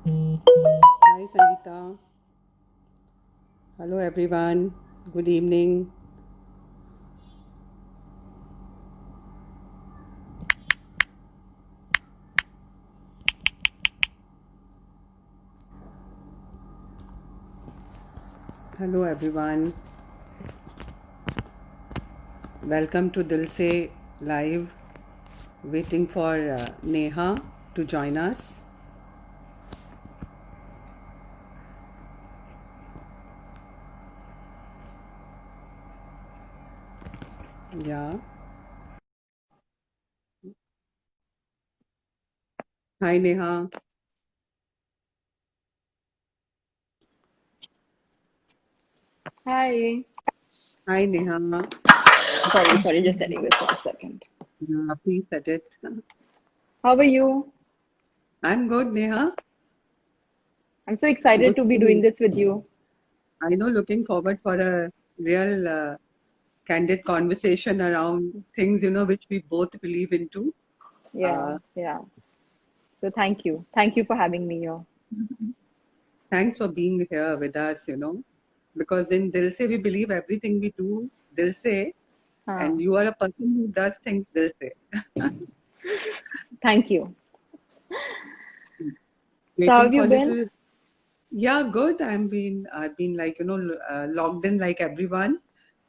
Hi Sangeeta. Hello everyone. Good evening. Hello everyone. Welcome to Dil Se Live. Waiting for Neha to join us. Yeah. Hi Neha. Hi. Hi Neha. Sorry, just setting this 1 second. Please set it. How are you? I'm good, Neha. I'm so excited Good to be doing to. this with you. I know. Looking forward for a real candid conversation around things which we both believe into. Yeah, Uh, yeah. So thank you. Thank you for having me here. Thanks for being here with us, because in Dil Se we believe everything we do Dil Se, Huh. and you are a person who does things Dil Se. Thank you. So how Waiting have you for been? little, yeah, good. I've been like logged in like everyone,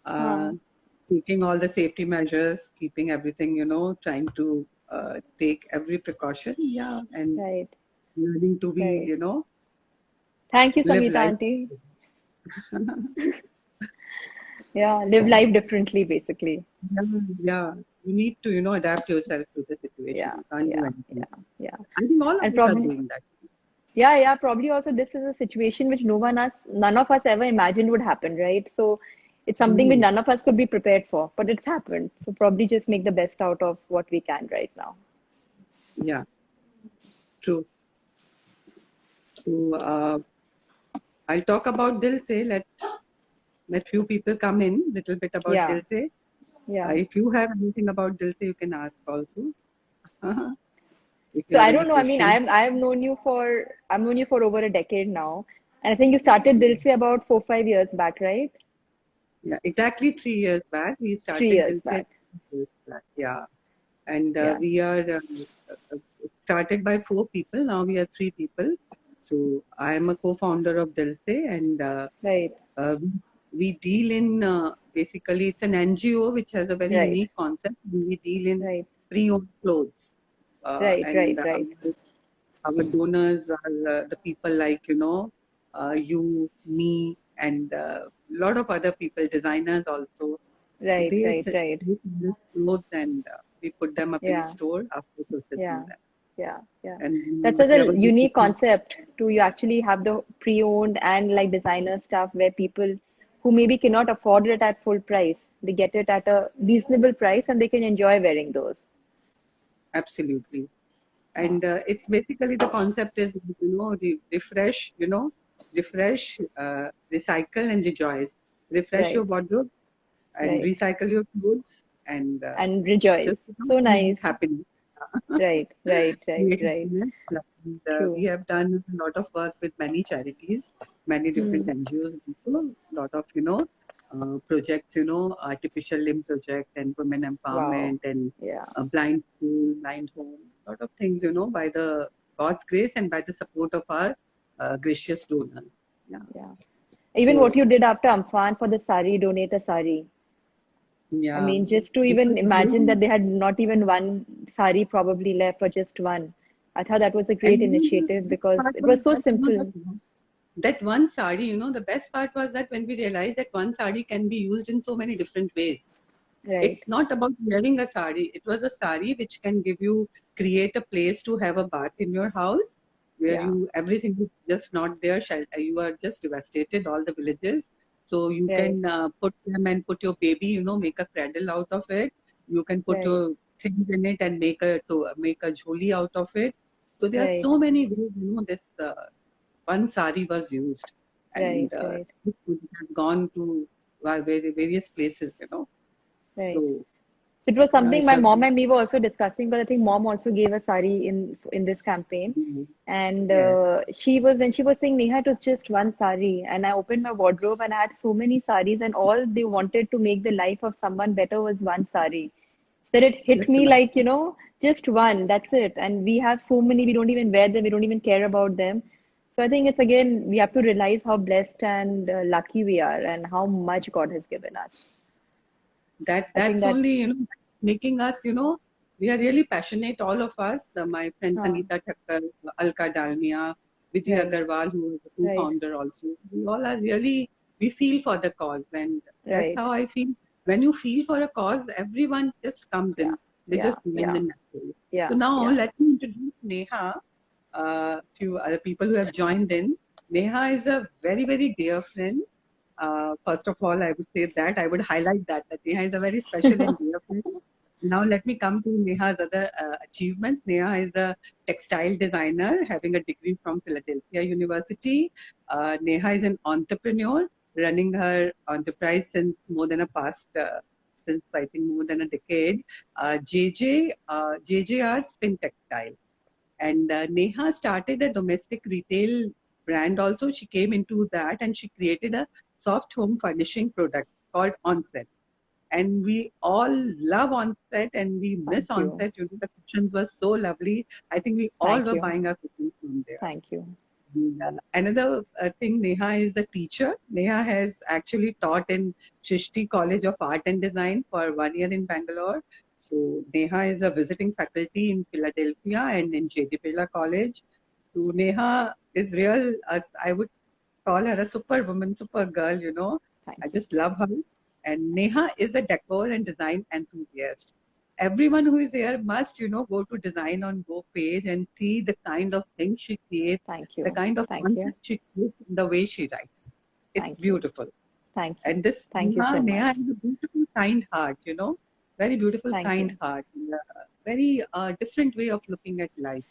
uh, Huh. taking all the safety measures, keeping everything, trying to take every precaution, yeah, and Right, learning to be, right. Thank you, live Sangeeta life. auntie. Yeah, live life differently, basically. Yeah, yeah. You need to, adapt yourself to the situation. Yeah, You can't do yeah, anything. yeah, yeah. I think all of And us are probably, doing that. yeah, yeah, probably also this is a situation which none of us ever imagined would happen, right? So it's something which Mm, none of us could be prepared for, but it's happened. So probably just make the best out of what we can right now. yeah, true. So I'll talk about Dil Se. Let few people come in. Little bit about Yeah, Dil Se. yeah. If you have anything about Dil Se, you can ask also. If you So have I any don't know. I mean, question. I've known you for over a decade now, and I think you started Dilse about 4, 5 years back, right? Yeah, exactly 3 years back we 3 started years Dil Se. back. Yeah, and Yeah. we are started by 4 people. Now we are 3 people. So I am a co-founder of Dil Se, and Right. uh, we we deal in basically it's an NGO which has a very Right. unique concept. We deal in Right. pre-owned clothes, Right. and Right. Right. our donors are the people like you, me, and a lot of other people, designers also. So Right. Right. Right. they sell clothes, and we put them up in Yeah. store after processing Yeah. them. Yeah. Yeah. And That's then such a whatever we unique produce, concept to you actually have the pre-owned and like designer stuff where people who maybe cannot afford it at full price, they get it at a reasonable price and they can enjoy wearing those. absolutely. Uh, And it's basically the concept is refresh, refresh, recycle and rejoice. Refresh your right. wardrobe and Right. recycle your clothes, and And rejoice. just So create nice. happiness. Right, right, right, Create right. happiness. And we True. have done a lot of work with many charities, many different Hmm. NGOs, also a lot of projects, artificial limb project and women Wow. empowerment and Yeah, blind school, blind home, a lot of things, by the God's grace and by the support of our gracious donors. Yeah. yeah. Even what So you did after Amphan for the sari, donate a sari. I yeah, mean, just to it was even imagine really, that they had not even one sari probably left or just one. I thought that was a great and the initiative best because part it was was so that simple. that one sari, the best part was that when we realized that one sari can be used in so many different ways. Right. It's not about wearing a sari. It was a sari which can give you, create a place to have a bath in your house where Yeah. you, everything is just not there. You are just devastated, all the villages. So you Right. can put them and put your baby, make a cradle out of it. You can put Right. your things in it and make a joli out of it. So there are Right. so many ways, this one sari was used, Right. and Right. it could have gone to various places, Right. So So it was Yeah, something it's my a mom and me were also discussing, but I think mom also gave a sari in this campaign. And yes, she was when she was saying, Neha, it was just one sari. And I opened my wardrobe and I had so many saris, and all they wanted to make the life of someone better was one sari. So it hit that's me right. like, just one, that's it. And we have so many, we don't even wear them, we don't even care about them. So I think it's again, we have to realize how blessed and lucky we are and how much God has given us. I think That's that, only, making us, we are really passionate, all of us. My friend uh, Sangeeta Thakkar, Alka Dalmia, Vidhi right, Agarwal, who is the right, co-founder also. We all are really, we feel for the cause. And that's right. how I feel. When you feel for a cause, everyone just comes Yeah, in. They yeah, just blend yeah, in naturally. yeah, So now yeah. let me introduce Neha to other people who have joined in. Neha is a very, very dear friend. First of all, I would say that I would highlight that Neha is a very special and dear friend. Now, let me come to Neha's other achievements. Neha is a textile designer having a degree from Philadelphia University. Neha is an entrepreneur running her enterprise since more than a past, since I think more than a decade. JJR Spin Textile. And Neha started a domestic retail brand also. She came into that and she created a soft home furnishing product called Onset. And we all love Onset and we miss Thank you. Onset. The cushions were so lovely. I think we all Thank were you. buying our cushions from there. Thank you. Another thing, Neha is a teacher. Neha has actually taught in Shrishti College of Art and Design for 1 year in Bangalore. So Neha is a visiting faculty in Philadelphia and in J.D. Birla College. So Neha is real, as I would call her a superwoman, super girl. Thank I you. just love her. And Neha is a decor and design enthusiast. Everyone who is here must, go to Design on Go page and see the kind of things she creates, Thank the you. kind of Thank you. content she creates, the way she writes. It's Thank you. beautiful. Thank you. And this Thank you so Neha much. has a beautiful, kind heart. Very beautiful, Thank kind you. heart. And a very different way of looking at life.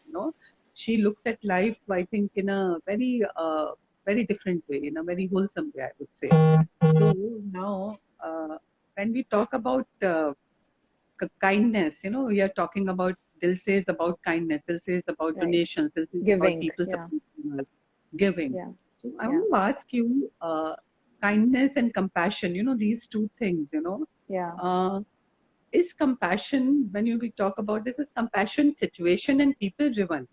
She looks at life, I think, in a very different way, in a very wholesome way, I would say. So now, when we talk about kindness, we are talking about, Dil says about kindness, Dil says about Right. donations, Dil says about Giving. people Yeah. supporting us, giving. Yeah. So I Yeah. want to ask you, kindness and compassion, these two things, Yeah. uh, is compassion, when we talk about this, is compassion situation and people driven?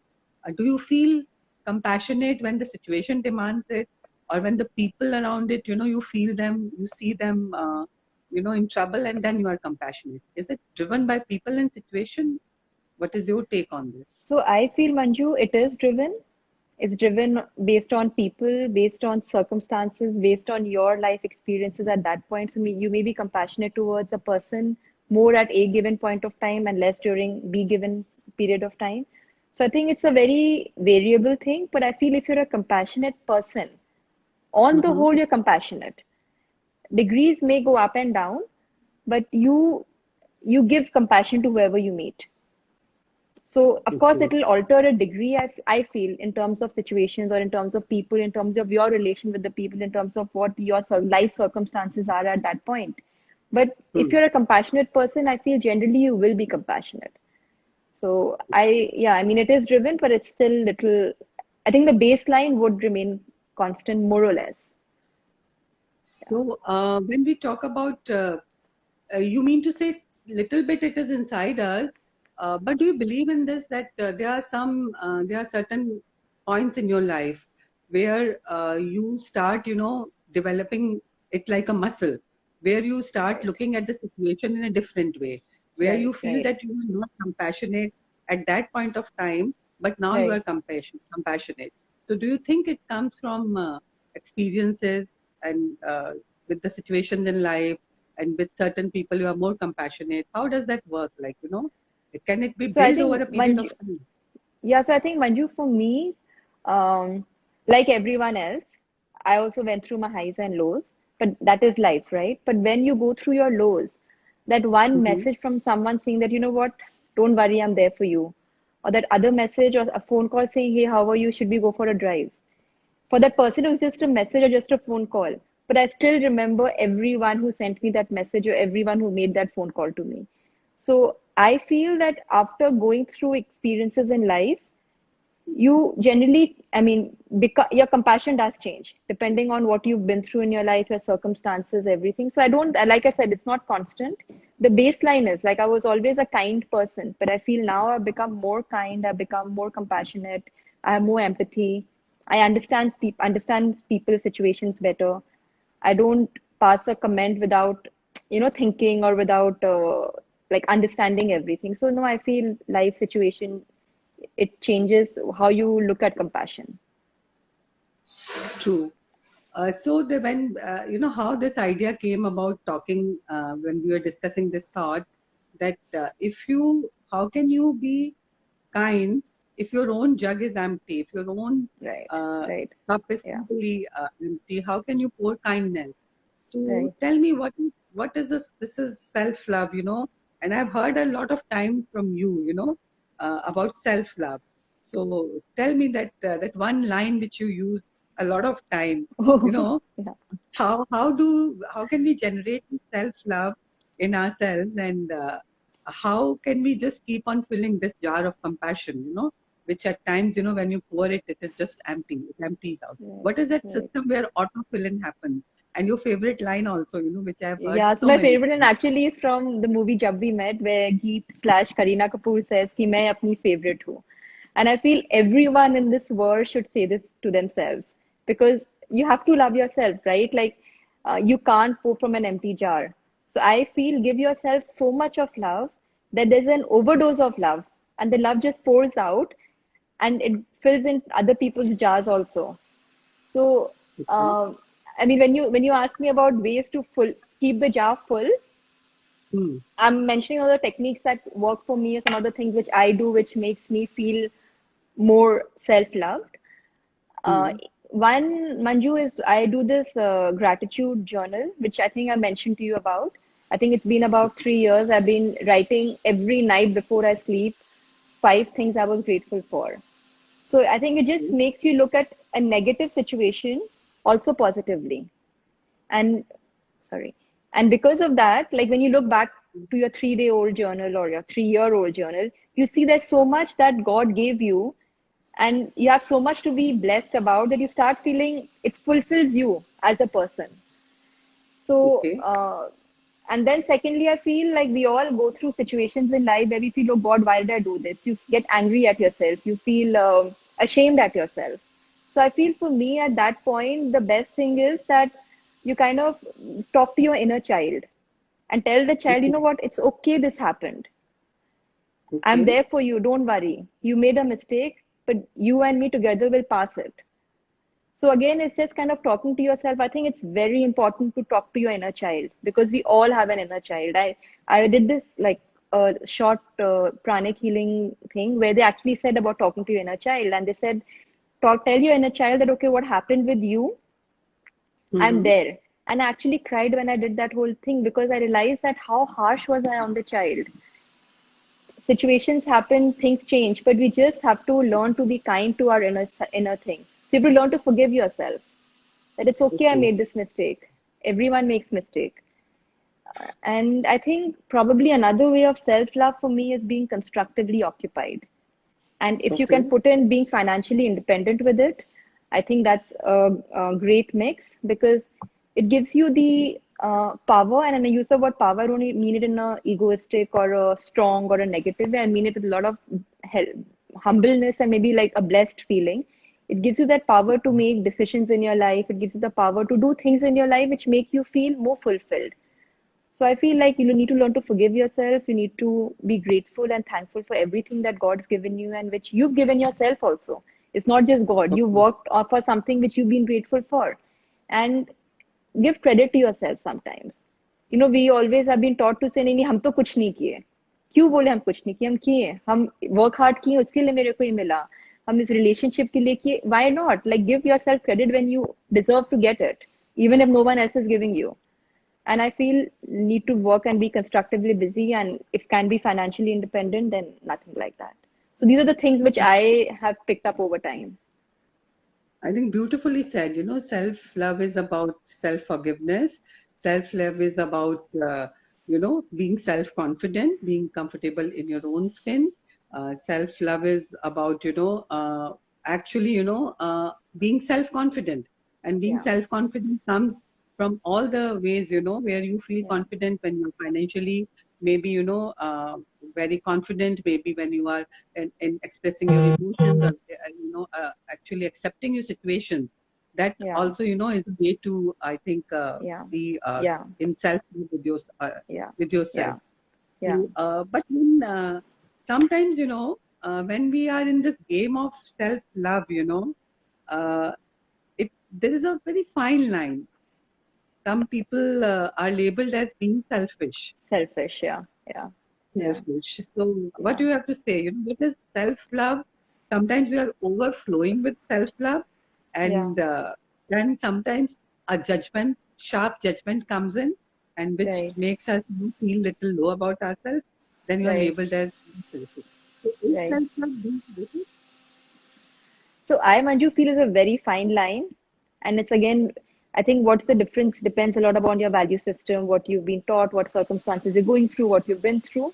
Do you feel compassionate when the situation demands it, or when the people around it, you feel them, you see them, in trouble, and then you are compassionate? Is it driven by people and situation? What is your take on this? So I feel, Manju, it is driven. It's driven based on people, based on circumstances, based on your life experiences at that point. So you may be compassionate towards a person more at a given point of time and less during B given period of time. So I think it's a very variable thing, but I feel if you're a compassionate person, on the Mm-hmm. whole, you're compassionate. Degrees may go up and down, but you give compassion to whoever you meet. So, of course, it Okay. will alter a degree, I feel, in terms of situations or in terms of people, in terms of your relation with the people, in terms of what your life circumstances are at that point. But if Hmm. you're a compassionate person, I feel generally you will be compassionate. So, yeah, I mean, it is driven, but it's still little, I think the baseline would remain constant, more or less. Yeah. So, when we talk about, you mean to say little bit it is inside us, but do you believe in this, that there are certain points in your life where you start, developing it like a muscle, where you start Right, looking at the situation in a different way, where right, you feel right, that you are not compassionate at that point of time, but now you are right. compassionate. So, do you think it comes from experiences and with the situations in life? And with certain people you are more compassionate? How does that work? Like, can it be So I built over think a period of Manju, time? yeah, so I think Manju, for me, um, like everyone else, I also went through my highs and lows, but that is life, right? But when you go through your lows, that one Mm-hmm. message from someone saying that, you know what, don't worry, I'm there for you. Or that other message or a phone call saying, hey, how are you? Should we go for a drive? For that person, it was just a message or just a phone call. But I still remember everyone who sent me that message or everyone who made that phone call to me. So I feel that after going through experiences in life, you generally, I mean, because your compassion does change depending on what you've been through in your life, your circumstances, everything. So I don't, like I said, it's not constant. The baseline is like I was always a kind person, but I feel now I've become more kind, I've become more compassionate, I have more empathy. I understand people's situations better. I don't pass a comment without, thinking or without like understanding everything. So no, I feel life situation, it changes how you look at compassion. True. So when how this idea came about talking when we were discussing this thought that how can you be kind if your own jug is empty, if your own Right, uh, right. cup is Yeah, totally empty, how can you pour kindness? So right. tell me what is this? This is self love, and I've heard a lot of time from you, about self love. So tell me that one line which you use a lot of time, you know, Yeah. how can we generate self love in ourselves, and how can we just keep on filling this jar of compassion, which at times, when you pour it, it is just empty, it empties out. Right, What is that right. system where autofill happens? And your favorite line also, which I've heard Yeah, so so my many favorite and times. actually is from the movie Jab We Met, where Geet slash Kareena Kapoor says कि मैं अपनी favorite हूँ. And I feel everyone in this world should say this to themselves because you have to love yourself, right? Like you can't pour from an empty jar. So I feel give yourself so much of love that there's an overdose of love and the love just pours out and it fills in other people's jars also. So, Okay. I mean, when you ask me about ways to keep the jar full, Hmm. I'm mentioning all the techniques that work for me, or some other things which I do, which makes me feel more self-loved. Uh, Hmm. One, Manju, is I do this gratitude journal, which I think I mentioned to you about. I think it's been about 3 years. I've been writing every night before I sleep 5 things I was grateful for. So I think it just Okay. makes you look at a negative situation also positively. And sorry. And because of that, like when you look back to your 3 day old journal or your 3 year old journal, you see there's so much that God gave you and you have so much to be blessed about that you start feeling it fulfills you as a person. So, Okay. and then secondly, I feel like we all go through situations in life where we feel, oh God, why did I do this? You get angry at yourself. You feel ashamed at yourself. So I feel for me at that point, the best thing is that you kind of talk to your inner child and tell the child, you Okay. know what, it's okay, this happened. I'm Okay. there for you. Don't worry. You made a mistake, but you and me together will pass it. So again, it's just kind of talking to yourself. I think it's very important to talk to your inner child because we all have an inner child. I did this like a short pranic healing thing where they actually said about talking to your inner child, and they said, tell your inner child that okay, what happened with you, I'm Mm-hmm. there. And I actually cried when I did that whole thing because I realized that how harsh was I on the child. Situations happen, things change, but we just have to learn to be kind to our inner thing. So you have to learn to forgive yourself that it's okay, I Okay. made this mistake. Everyone makes mistake. And I think probably another way of self-love for me is being constructively occupied. And if you can Okay. put in being financially independent with it, I think that's a great mix because it gives you the power. And in the use of word power, I don't mean it in a egoistic or a strong or a negative way. I mean it with a lot of humbleness and maybe like a blessed feeling. It gives you that power to make decisions in your life. It gives you the power to do things in your life which make you feel more fulfilled. So I feel like you need to learn to forgive yourself. You need to be grateful and thankful for everything that God's given you and which you've given yourself also. It's not just God. You Okay. worked for something which you've been grateful for. And give credit to yourself sometimes. We always have been taught to say नहीं नहीं हम तो कुछ नहीं किए. क्यों बोले हम कुछ नहीं किए? हम किए. हम work hard किए उसके लिए मेरे को ये मिला. हम इस relationship के लिए किए. Why not? Like give yourself credit when you deserve to get it, even if no one else is giving you. And I feel need to work and be constructively busy, and if can be financially independent, then nothing like that. So these are the things which I have picked up over time. I think beautifully said. Self love is about self forgiveness. Self love is about being self-confident, being comfortable in your own skin. Self-love is about, actually, being self-confident. And being Yeah. self-confident comes from all the ways, where you feel Yeah. confident when you're financially, maybe, very confident, maybe when you are in expressing your emotions, or, actually accepting your situation. That Yeah. also, is a way to, I think, Yeah. be Yeah. in self with your, Yeah. with yourself. Yeah. Yeah. But when, sometimes, when we are in this game of self-love, uh, there is a very fine line. Some people are labeled as being selfish. Selfish. Yeah. Yeah. Yeah. Selfish. So, what Yeah. do you have to say? What is self-love? Sometimes we are overflowing with self-love, Yeah. and then sometimes a judgment, sharp judgment comes in, and which Right. makes us feel little low about ourselves. Then you are Right. labeled as being selfish. So, is Right. self-love being selfish? So I, Manju, feel is a very fine line. And it's again, I think what's the difference depends a lot upon your value system, what you've been taught, what circumstances you're going through, what you've been through.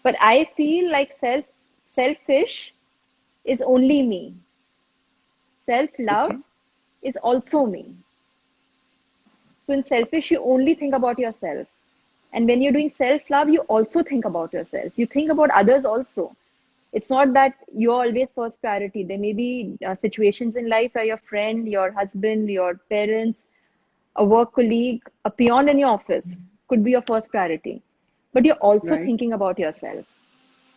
But I feel like selfish is only me. Self-love Okay. is also me. So in selfish, you only think about yourself. And when you're doing self-love, you also think about yourself. You think about others also. It's not that you're always first priority. There may be situations in life where your friend, your husband, your parents, a work colleague, a peon in your office could be your first priority. But you're also Right. thinking about yourself.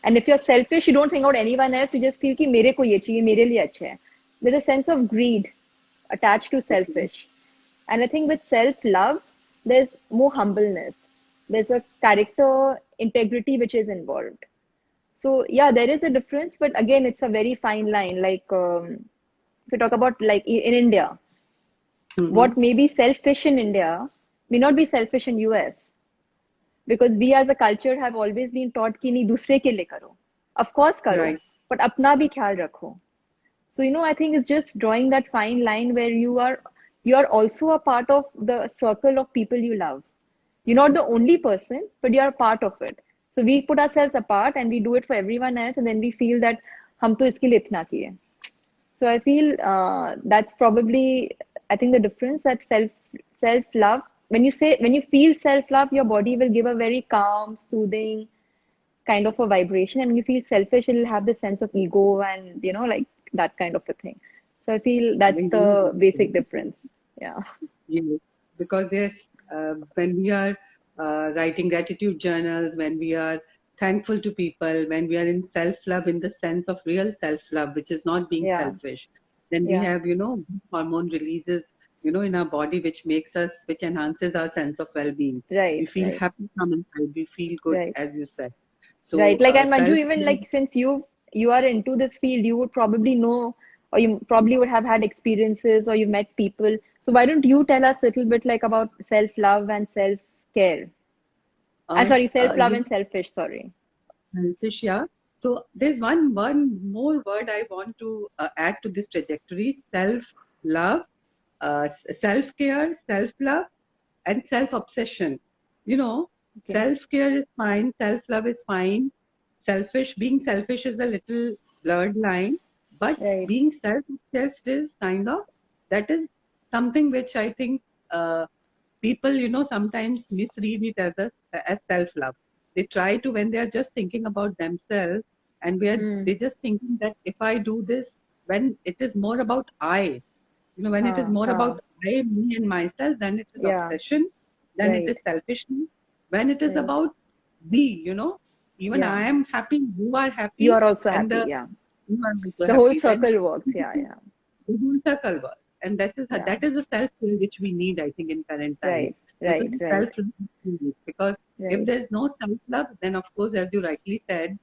And if you're selfish, you don't think about anyone else. You just feel कि मेरे को ये चाहिए, मेरे लिए अच्छा है. There's a sense of greed attached to Okay. selfish. And I think with self-love, there's more humbleness. There's a character integrity which is involved. So yeah, there is a difference, but again, it's a very fine line. Like if you talk about like in India, Mm-hmm. what may be selfish in India may not be selfish in US because we as a culture have always been taught कि नहीं दूसरे के लिए करो. Of course करो, Right. but अपना भी ख्याल रखो. So, I think it's just drawing that fine line where you are also a part of the circle of people you love. You're not the only person, but you're a part of it. So we put ourselves apart and we do it for everyone else, and then we feel that हम तो इसके लिए इतना किए. So I feel that's probably I think the difference that self love when you feel self love, your body will give a very calm, soothing kind of a vibration, and when you feel selfish, it'll have this sense of ego and like that kind of a thing. So I feel that's Very the basic well. difference. Yeah. Yes, because yes, when we are writing gratitude journals, when we are thankful to people, when we are in self-love in the sense of real self-love, which is not being Yeah. selfish, then we Yeah. have, hormone releases, in our body, which enhances our sense of well-being. We Right. feel Right. happy from inside. We feel good, Right. as you said. Right. So, Like, and Manju, even self-love. like since you are into this field, you would probably know, or you probably would have had experiences, or you met people. So why don't you tell us a little bit like about self-love and self-care? I'm Uh, sorry, self-love you and selfish, sorry. Selfish, yeah. So there's one more word I want to add to this trajectory: self-love, self-care, self-love, and self-obsession. Okay. Self-care is fine, self-love is fine. Being selfish is a little blurred line, but Right. being self-obsessed is kind of, that is something which I think people, sometimes misread it as self-love. They try to, when they are just thinking about themselves, and Hmm. they just thinking that if I do this, when it is more about I, when it is Huh. more Huh. about I, me and myself, then it is Yeah. obsession, then it Right. is selfishness. When it is Right. about we, even Yeah. I am happy, you are You happy, are also and happy. Yeah. you are also The whole happy, then circle works. Yeah. Yeah. the whole circle work. And Yeah. that is a self-care which we need, I think, in current times. Right. This is Right. the Right. self-love we need. Because if Right. there's no self-love, then of course, as you rightly said,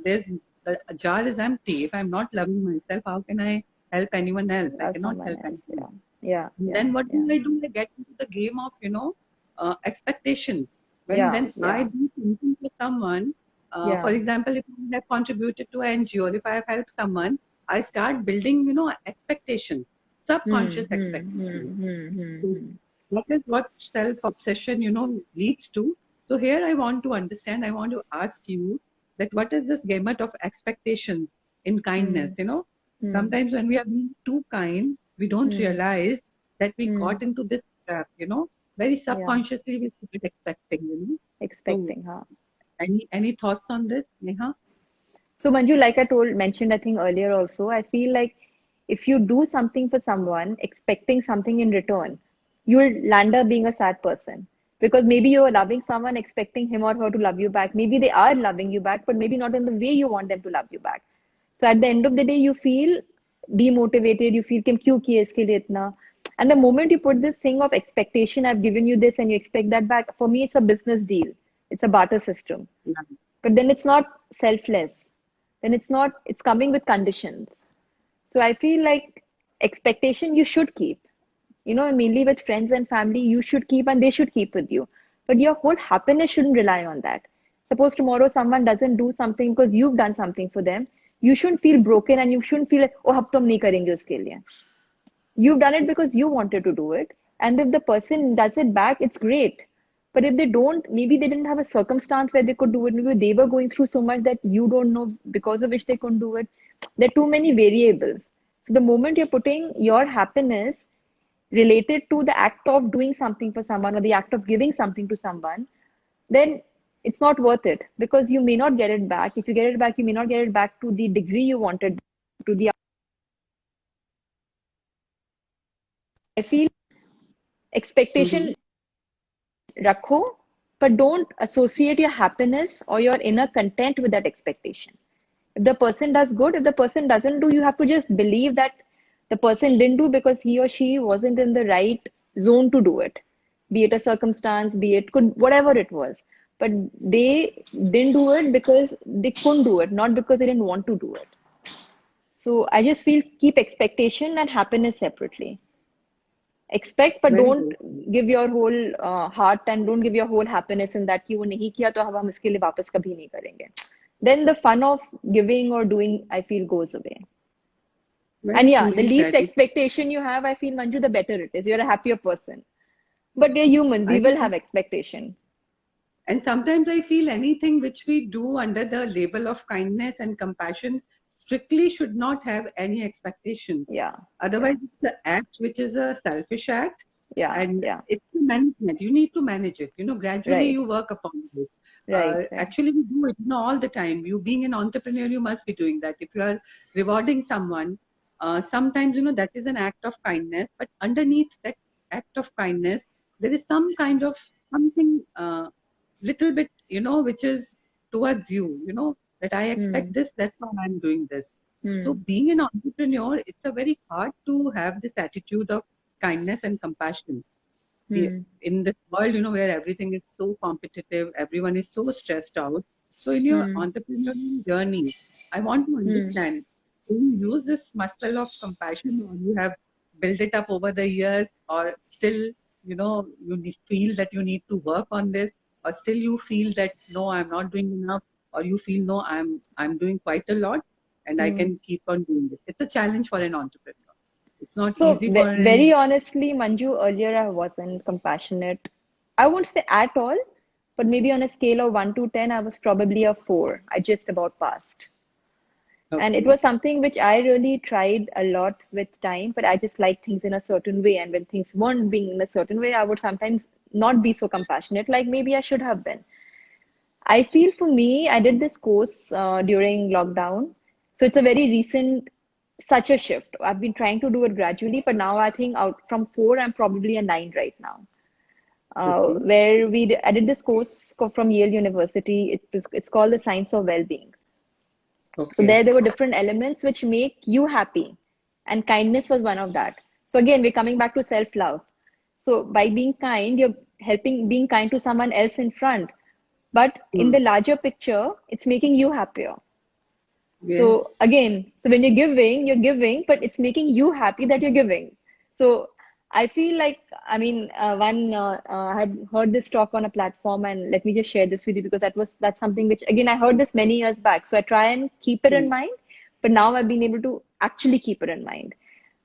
there's the jar is empty. If I'm not loving myself, how can I help anyone else? I Love cannot someone help else. anyone. Yeah. Yeah. And Yeah. then what do? Yeah. I do? I get into the game of, expectations. When Yeah. then I Yeah. do something for someone, for Yeah. example, if I have contributed to an NGO, or if I have helped someone, I start building, expectations, Hmm. subconscious Hmm. Hmm. expectations. Hmm. Hmm. So Hmm. that is what self-obsession, leads to. So here I want to understand, I want to ask you that what is this gamut of expectations in Hmm. kindness? Hmm. Sometimes when we are being too kind, we don't Hmm. realize that we Hmm. got into this trap, very Yeah. subconsciously we keep expecting. So Expecting, huh? any thoughts on this, Neha? So Manju, like I mentioned, I think earlier also, I feel like if you do something for someone expecting something in return, you'll land up being a sad person. Because maybe you're loving someone expecting him or her to love you back. Maybe they are loving you back, but maybe not in the way you want them to love you back. So at the end of the day, you feel demotivated, you feel कि क्यों किया इसके लिए इतना. And the moment you put this thing of expectation, I've given you this and you expect that back, for me, it's a business deal. It's a barter system. Yeah. But then it's not selfless. Then it's coming with conditions. So I feel like expectation you should keep. Mainly with friends and family, you should keep and they should keep with you. But your whole happiness shouldn't rely on that. Suppose tomorrow someone doesn't do something because you've done something for them, you shouldn't feel broken and you shouldn't feel like, oh, अब तो हम नहीं करेंगे उसके लिए. You've done it because you wanted to do it. And if the person does it back, it's great. But if they don't, maybe they didn't have a circumstance where they could do it. Maybe they were going through so much that you don't know because of which they couldn't do it. There are too many variables. So the moment you're putting your happiness related to the act of doing something for someone or the act of giving something to someone, then it's not worth it because you may not get it back. If you get it back, you may not get it back to the degree you wanted to the. I feel Mm-hmm. expectation रखो, but don't associate your happiness or your inner content with that expectation. If the person does good, if the person doesn't do, you have to just believe that the person didn't do because he or she wasn't in the right zone to do it. Be it a circumstance, be it could whatever it was. But they didn't do it because they couldn't do it, not because they didn't want to do it. So I just feel keep expectation and happiness separately. Expect but Very don't good. give your whole heart and don't give your whole happiness in that कि वो नहीं किया तो अब हम इसके लिए वापस कभी नहीं करेंगे. Then the fun of giving or doing, I feel, goes away. And Very yeah, the truly least said. expectation you have, I feel, Manju, the better it is. You're a happier person. But we're human, we I will think have expectation. And sometimes I feel anything which we do under the label of kindness and compassion strictly should not have any expectations. Yeah, yeah, Otherwise, it's the act which is a selfish act, yeah, and yeah. it's the management. You need to manage it. Gradually Right, you work upon it. right, right. Actually, we do it, all the time. You being an entrepreneur, you must be doing that. If you are rewarding someone, sometimes that is an act of kindness. But underneath that act of kindness, there is some kind of something. Little bit, which is towards you, that I expect Hmm, this, that's why I'm doing this. So hmm, being an entrepreneur, it's a very hard to have this attitude of kindness and compassion. hmm, In this world, where everything is so competitive, everyone is so stressed out. So in your hmm, entrepreneurial journey, I want to hmm. understand, do you use this muscle of compassion or you have built it up over the years or still, feel that you need to work on this or still you feel that, no, I'm not doing enough or you feel, no, I'm doing quite a lot and I Hmm. can keep on doing it. It's a challenge for an entrepreneur. It's not So, easy for very an honestly, Manju, earlier I wasn't compassionate. I won't say at all, but maybe on a scale of 1 to 10, I was probably a 4. I just about passed. And it okay. was something which I really tried a lot with time, but I just like things in a certain way. And when things weren't being in a certain way, I would sometimes not be so compassionate, like maybe I should have been. I feel for me, I did this course during lockdown. So it's a very recent, such a shift. I've been trying to do it gradually, but now I think out from 4, I'm probably a 9 right now. Okay. I did this course from Yale University. It's called the Science of Well-being. So Okay. there were different elements which make you happy, and kindness was one of that. So again, we're coming back to self-love. So by being kind, you're helping being kind to someone else in front. But in Hmm. the larger picture, it's making you happier. So Yes. again, so when you're giving, but it's making you happy that you're giving. So I feel like, I mean, I had heard this talk on a platform, and let me just share this with you because that's something which again I heard this many years back. So I try and keep it in Hmm. mind, but now I've been able to actually keep it in mind.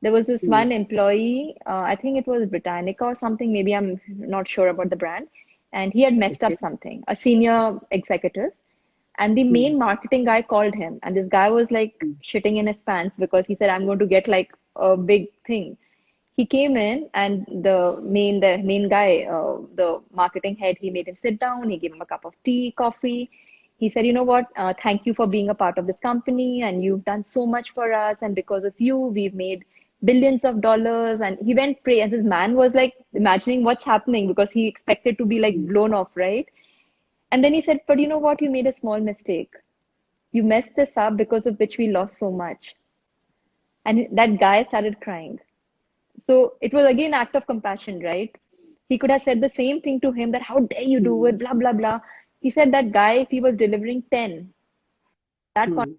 There was this Hmm. one employee, I think it was Britannica or something, maybe I'm not sure about the brand. and he had messed up Okay. something, a senior executive. And the Hmm. main marketing guy called him, and this guy was like Hmm. shitting in his pants because he said, I'm going to get like a big thing. He came in, and the main guy, the marketing head, he made him sit down. He gave him a cup of tea, coffee. He said, you know what? Thank you for being a part of this company, and you've done so much for us. And because of you, we've made billions of dollars. And he went pray, and this man was like imagining what's happening because he expected to be like Hmm. blown off, right? And then he said, but you know what? You made a small mistake. You messed this up because of which we lost so much. And that guy started crying. So it was again act of compassion, right? He could have said the same thing to him that how dare you do Hmm. it, blah blah blah. He said that guy, if he was delivering 10, that Hmm.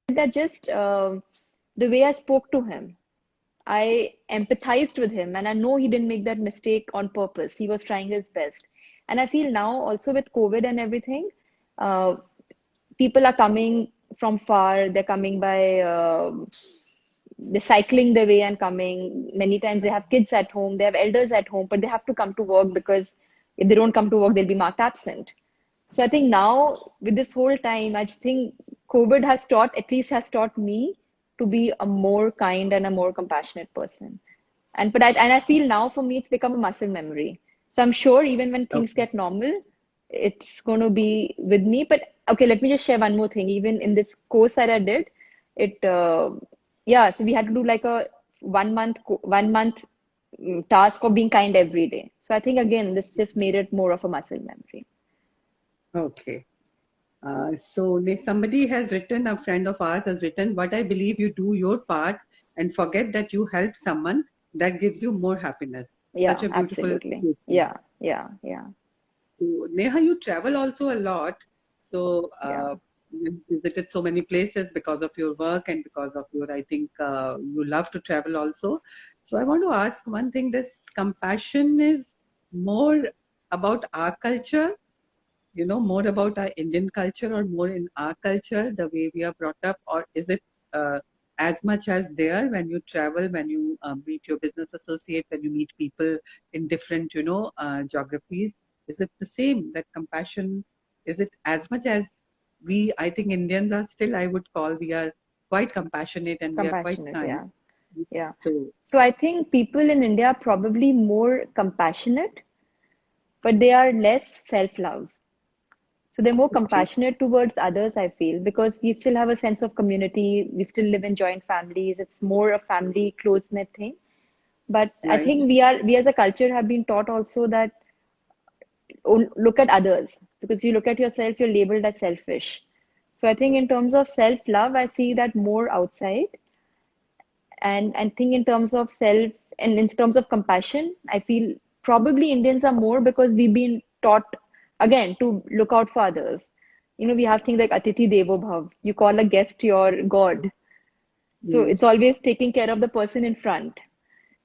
that just the way I spoke to him, I empathized with him, and I know he didn't make that mistake on purpose. He was trying his best. And I feel now also with COVID and everything, uh, people are coming from far. They're coming by, they're cycling their way and coming. Many times they have kids at home, they have elders at home, but they have to come to work because if they don't come to work, they'll be marked absent. So I think now with this whole time, I just think COVID has taught, at least has taught me to be a more kind and a more compassionate person. And I feel now for me it's become a muscle memory. So I'm sure even when things Okay. get normal, it's going to be with me. But okay, let me just share one more thing. Even in this course that I did, it yeah, so we had to do like a 1 month task of being kind every day. So I think again, this just made it more of a muscle memory. Okay. So somebody has written, a friend of ours has written, what I believe you do your part and forget that you help someone, that gives you more happiness. Such Yeah, a beautiful absolutely. statement. Yeah, yeah, yeah, So, Neha, you travel also a lot. So, yeah. you visited so many places because of your work and because of your, I think, you love to travel also. So, I want to ask one thing, this compassion is more about our culture, more about our Indian culture or more in our culture, the way we are brought up, or is it uh, as much as there when you travel, when you meet your business associate, when you meet people in different, geographies? Is it the same, that compassion? Is it as much as I think Indians are still, I would call, we are quite compassionate and we are quite Compassionate, kind. yeah, yeah. So, So I think people in India are probably more compassionate, but they are less self-love. So they're more okay, compassionate towards others, I feel, because we still have a sense of community. We still live in joint families. It's more a family close-knit thing. But I right, think we as a culture have been taught also that look at others, because if you look at yourself, you're labeled as selfish. So I think in terms of self-love, I see that more outside. And think in terms of self and in terms of compassion, I feel probably Indians are more because we've been taught again to look out for others. We have things like Atithi Devo Bhav. You call a guest your God. So it's yes. always taking care of the person in front.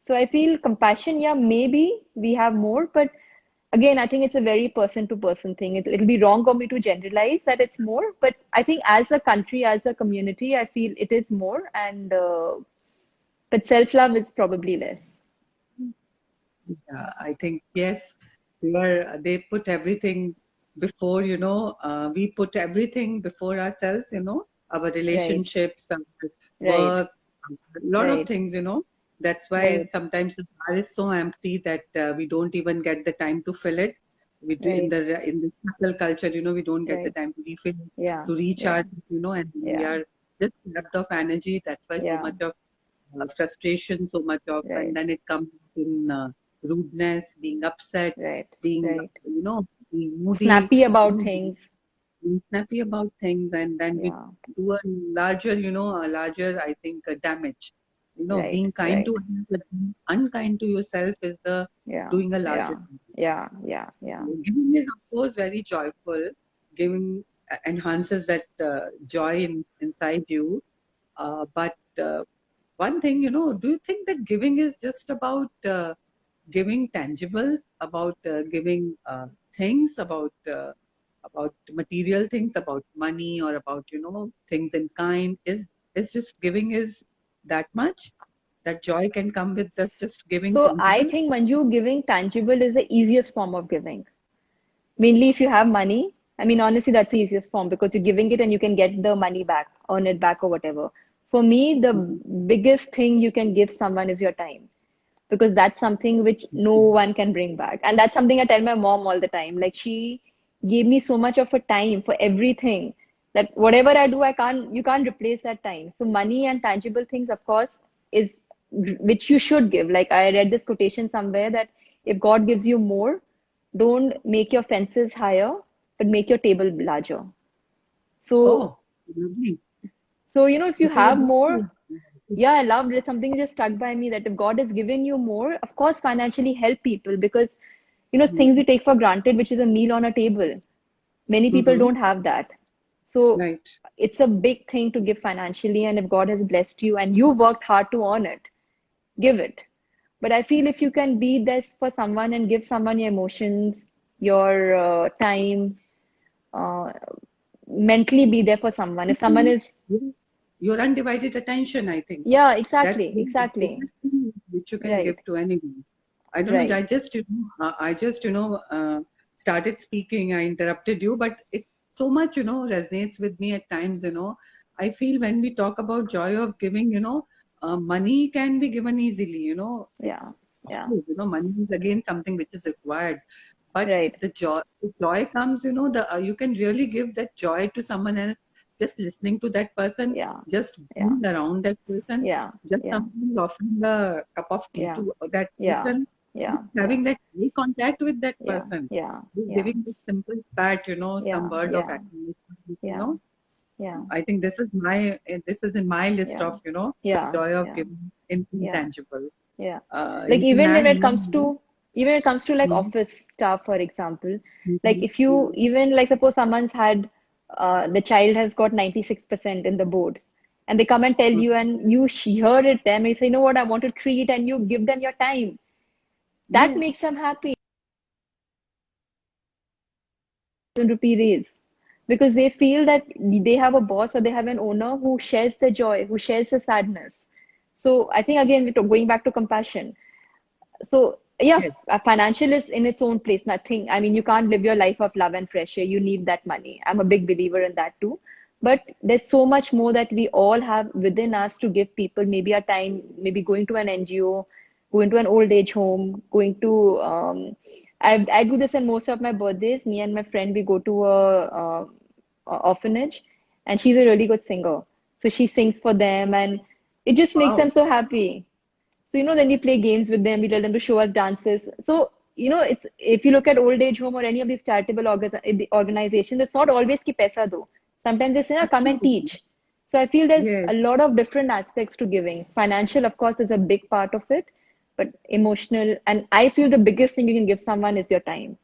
So I feel compassion, yeah, maybe we have more, but again, I think it's a very person to person thing. It'll be wrong for me to generalize that it's more, but I think as a country, as a community, I feel it is more, and but self-love is probably less. Yeah, I think yes, they put everything before, we put everything before ourselves, our Right, relationships, our right, work, a lot of right, things. That's why right, sometimes the bar is so empty that we don't even get the time to fill it. We do right, in the hustle culture, we don't get the right. time to refill it, Yeah, to yeah, recharge, and we yeah, are just left of energy. That's why so yeah, much of frustration, so much of, and right, then it comes in rudeness, being upset, right, being, right. being moody, Snappy about you things. being snappy about things, and then we Yeah, do a larger, I think, damage. right, Being kind right. to others, but being unkind to yourself is the Yeah, doing a larger yeah, damage. yeah, yeah, yeah. Giving is, of course, very joyful. Giving enhances that joy inside you. But one thing, do you think that giving is just about giving tangibles, about giving things, about material things, about money, or about things in kind? Is just giving is that much? that joy can come with just giving So I tangibles. think Manju, giving tangible is the easiest form of giving. Mainly if you have money. I mean, honestly, that's the easiest form because you're giving it and you can get the money back, earn it back or whatever. For me, the Mhm. biggest thing you can give someone is your time because that's something which no one can bring back. And that's something I tell my mom all the time. Like she gave me so much of her time for everything that whatever I do, you can't replace that time. So money and tangible things, of course, is which you should give. Like I read this quotation somewhere that if God gives you more, don't make your fences higher, but make your table larger. So, Oh, lovely. if you This is a have good more, thing. yeah, I loved it. Something just stuck by me that if God has given you more, of course, financially help people because, things we take for granted, which is a meal on a table. Many people Mm-hmm. don't have that. So Right. it's a big thing to give financially. And if God has blessed you and you worked hard to earn it, give it. But I feel if you can be this for someone and give someone your emotions, your time, uh, mentally be there for someone. If someone is, Yeah. Your undivided attention, I think. yeah, That's exactly, the exactly. greatest thing which you can Right, give to anyone. I don't know. right. I just, started speaking. I interrupted you, but it so much, resonates with me at times. I feel when we talk about joy of giving, money can be given easily. Yeah, It's of yeah, course, money is again something which is required, but right. the joy comes, you can really give that joy to someone else. Just listening to that person, Yeah, just yeah, being around that person, yeah, just yeah, someone offering a cup of tea yeah, to that yeah, person, yeah, yeah, having that eye contact with that yeah, person, yeah, just yeah, giving this simple pat, some yeah, word of yeah, acknowledgement, yeah, yeah, I think this is in my list yeah, of, yeah, joy of yeah, giving yeah, intangible. yeah. Like Anything even when add it more? comes to like Mhm. office staff, for example, like Mhm. if you Mhm. even like suppose someone's had the child has got 96% in the boards and they come and tell you and you hear it them and you say, you know what, I want to treat and you give them your time. That makes Yes. them happy. Rupee raise because they feel that they have a boss or they have an owner who shares the joy, who shares the sadness. So I think again, we're going back to compassion. So yeah, Yes. financial is in its own place. Nothing. I mean, you can't live your life of love and fresh air. You need that money. I'm a big believer in that too. But there's so much more that we all have within us to give people. Maybe our time, maybe going to an NGO, going to an old age home, going to. I do this in most of my birthdays. Me and my friend we go to a orphanage, and she's a really good singer. So she sings for them, and it just makes them Wow. so happy. So, then we play games with them, we tell them to show us dances. So, it's if you look at old age home or any of these charitable organizations, it's not always ki paisa do. Sometimes they say, "Na, come and Absolutely. teach." So I feel there's Yes. a lot of different aspects to giving. Financial, of course, is a big part of it, but emotional, and I feel the biggest thing you can give someone is your time.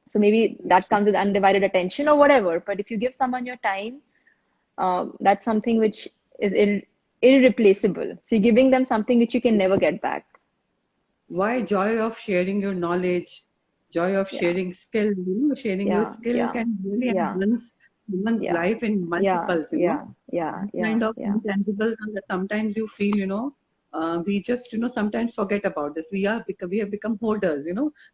So maybe that comes with undivided attention or whatever. But if you give someone your time, that's something which is irreplaceable. So you're giving them something which you can never get back. Why joy of sharing your knowledge, joy of Yeah, sharing skill, sharing your yeah, skill yeah, can really yeah, enhance someone's yeah, life in yeah, multiples, yeah, yeah, These yeah, kind of yeah, intangibles that sometimes you feel, we just, sometimes forget about this. We have become hoarders,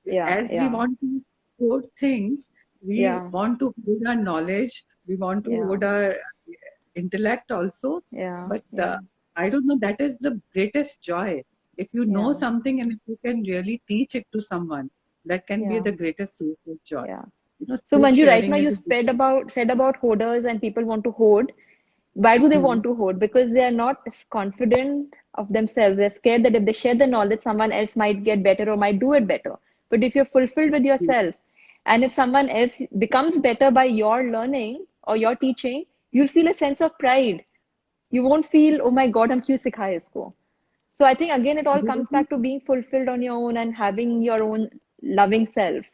yeah, as we yeah, want to hoard things, we yeah, want to hoard our knowledge, we want to yeah, hoard our intellect also. yeah, But yeah, I don't know, that is the greatest joy. If you know yeah, something and if you can really teach it to someone, that can be yeah, the greatest source of joy. yeah. So Skill Manju, right now sharing you is a said about hoarders and people want to hoard. Why do they Mhm. want to hoard? Because they are not as confident of themselves. They're scared that if they share the knowledge, someone else might get better or might do it better. But if you're fulfilled with yourself, and if someone else becomes better by your learning or your teaching, you'll feel a sense of pride. You won't feel, oh my God, हम क्यों सिखाए इसको? So I think again, it all comes back to being fulfilled on your own and having your own loving self.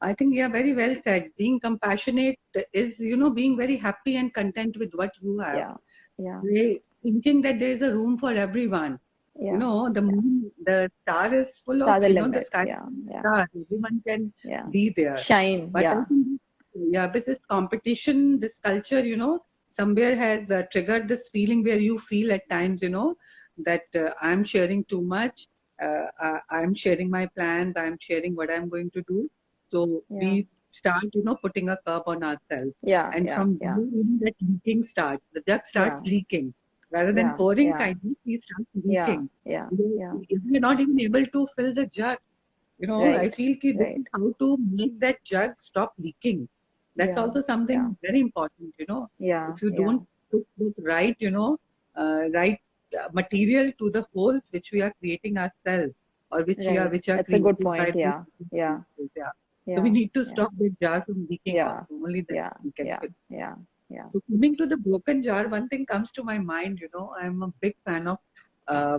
I think, yeah, very well said. Being compassionate is, being very happy and content with what you have. Yeah, yeah, Thinking that there is a room for everyone. yeah, The yeah. moon, the star is full of, Start the the limit. sky is Yeah, full of yeah, stars. Everyone can yeah. be there. Shine. But I Yeah, think, yeah, with this competition, this culture, somewhere has triggered this feeling where you feel at times, that I'm sharing too much. I'm sharing my plans. I'm sharing what I'm going to do. So Yeah. we start, putting a curb on ourselves. Yeah. And Yeah. from Yeah. there, that leaking starts. The jug starts Yeah. leaking. Rather than Yeah. pouring Yeah. kindly, it starts Yeah. leaking. Yeah. Yeah. If we're not even able to fill the jug, I Right. feel that this Right. is how to make that jug stop leaking. That's Yeah. also Yeah. something very important, Yeah. If you Yeah. don't put the right, right material to the holes which we are creating ourselves, or Right. which are That's a good created by point. the Yeah. Yeah. yeah. So we Yeah. need to Yeah. stop the jar from leaking also. Yeah. Only then Yeah. we can Yeah. fill. Yeah. Yeah. So coming to the broken jar, one thing comes to my mind, I'm a big fan of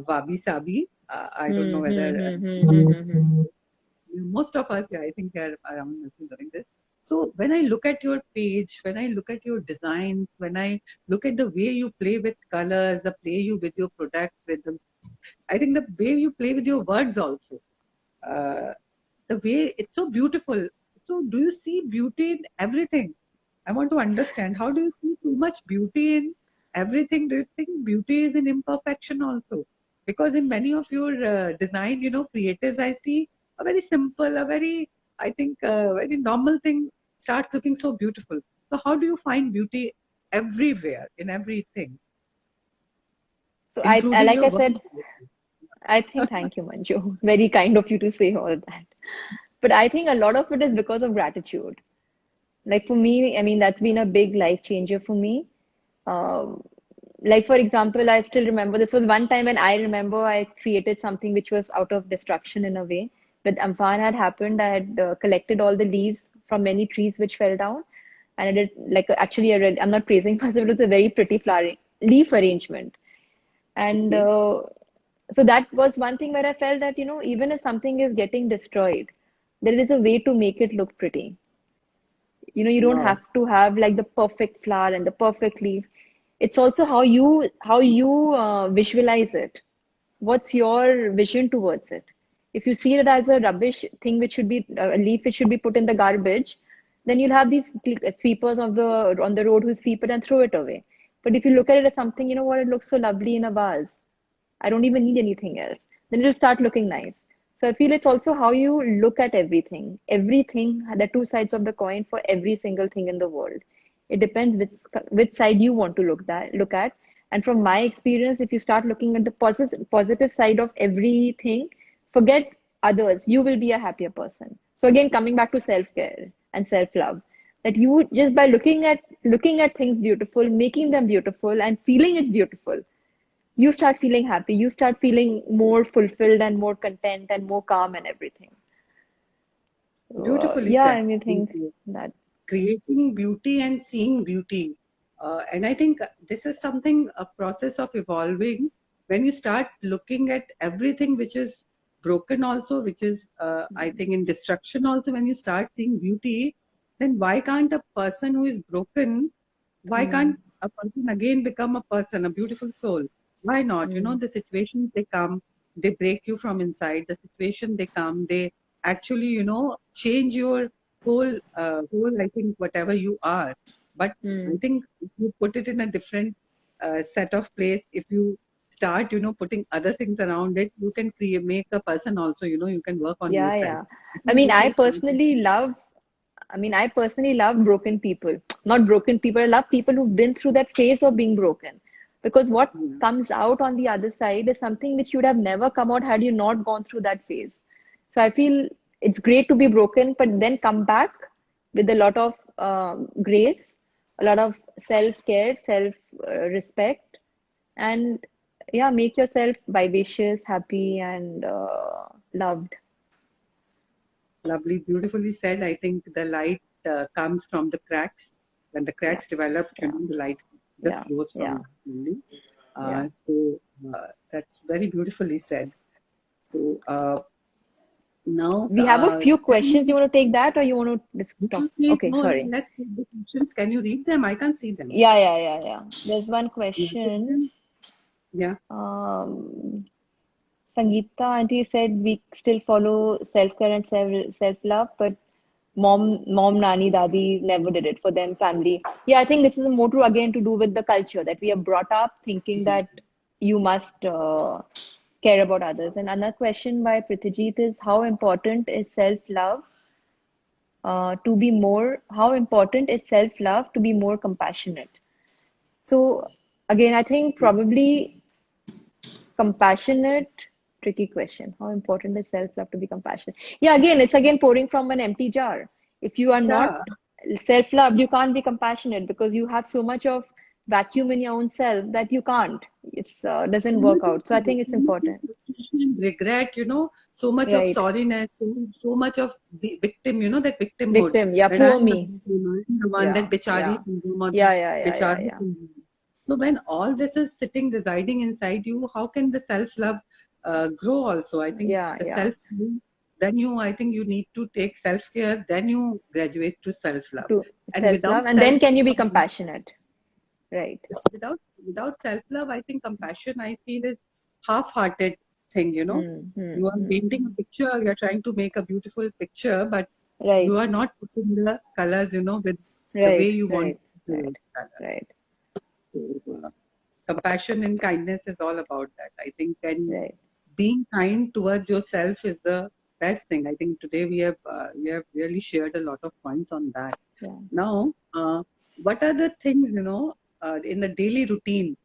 Wabi Sabi. I don't know Hmm. Hmm. whether Hmm. Hmm. Hmm. Hmm. Hmm. most of us, yeah, I think, are around us doing this. So when I look at your page, when I look at your designs, when I look at the way you play with colors, the play you with your products, I think the way you play with your words also, uh, the way it's so beautiful. So do you see beauty in everything? I want to understand, how do you see too much beauty in everything? Do you think beauty is in imperfection also? Because in many of your design, creators, I see a very simple, a very, I think, very normal thing starts looking so beautiful. So how do you find beauty everywhere, in everything, So I including like your I work? said, I think thank you, Manju. Very kind of you to say all that. But I think a lot of it is because of gratitude. Like for me, I mean, that's been a big life changer for me. Um, like for example, I still remember this was one time when I remember I created something which was out of destruction in a way. But Amphan had happened. I had collected all the leaves from many trees which fell down, and I did like actually I'm not praising myself. It was a very pretty flowering leaf arrangement, and Okay. so that was one thing where I felt that even if something is getting destroyed, there is a way to make it look pretty. You don't Wow. have to have like the perfect flower and the perfect leaf. It's also how you visualize it. What's your vision towards it? If you see it as a rubbish thing which should be a leaf which should be put in the garbage, then you'll have these sweepers on the road who sweep it and throw it away. But if you look at it as something, you know what, it looks so lovely in a vase. I don't even need anything else. Then it'll start looking nice. So I feel it's also how you look at everything. Everything, the two sides of the coin for every single thing in the world. It depends which side you want to look at. And from my experience, if you start looking at the positive side of everything, forget others, you will be a happier person. So again, coming back to self-care and self-love, that you just by looking at things beautiful, making them beautiful, and feeling it's beautiful, you start feeling happy, you start feeling more fulfilled and more content and more calm and everything. So, Beautifully yeah, said. I mean, think that. Creating beauty and seeing beauty. And I think this is something, a process of evolving, when you start looking at everything which is broken, also, which is, I think, in destruction, also, when you start seeing beauty, then why can't a person who is broken, why Mm, can't a person again become a person, a beautiful soul? Why not? mm, The situations they come, they break you from inside. The situation they come, they actually, change your whole, I think, whatever you are. But I mm. think if you put it in a different set of place, if you start, putting other things around it, you can make a person also, you can work on Yeah, yourself. yeah. I I think mean, this I all starts with personally love, I mean, I personally love broken people. Not broken people, I love people who've been through that phase of being broken. Because what you. comes out on the other side is something which would have never come out had you not gone through that phase. So I feel it's great to be broken, but then come back with a lot of grace, a lot of self-care, self-respect, and yeah, make yourself vivacious, happy, and loved. Lovely, beautifully said. I think the light comes from the cracks. When the Yeah, cracks develop, yeah, the light just yeah, flows from yeah, that only. yeah. That's very beautifully said. So now, We have a few questions. You can want to take that, or you want to just talk? you please, Okay, no, sorry. let's take the questions. Can you read them? I can't see them. Yeah, yeah, yeah, yeah. There's one Yeah, question. yeah. Um, Sangeeta auntie said we still follow self-care and self-love, but mom, nanny, dadi never did it for them, family. Yeah, I think this is more to again to do with the culture that we are brought up thinking that you must care about others. And another question by Prithijit is how important is self-love how important is self-love to be more compassionate? So again, I think probably compassionate, tricky question. How important is self-love to be compassionate? Yeah, again, it's again pouring from an empty jar. If you are not Yeah. self-loved, you can't be compassionate because you have so much of vacuum in your own self that you can't. It's doesn't work out. So I think it's important. Regret, so much of Right. sorriness, so much of victim, that victimhood. Victim. Yeah, That poor I'm me. the one that Yeah, Bichari yeah. syndrome or the Yeah, yeah, yeah, yeah, Bichari yeah. syndrome. So when all this is sitting, residing inside you, how can the self-love grow also? I think Yeah, the yeah. I think you need to take self-care, then you graduate to self-love. To And without self-love. And then can you be self-love, compassionate? Right. without self-love, I think compassion, I feel, is half-hearted thing, Hmm, hmm, You are hmm. painting a picture, you're trying to make a beautiful picture, but Right, you are not putting the colors, with the way right, you want right, to right, do color. right, So, compassion and kindness is all about that. I think, and right. being kind towards yourself is the best thing. I think today we have really shared a lot of points on that. Yeah. Now, what are the things, in the daily routine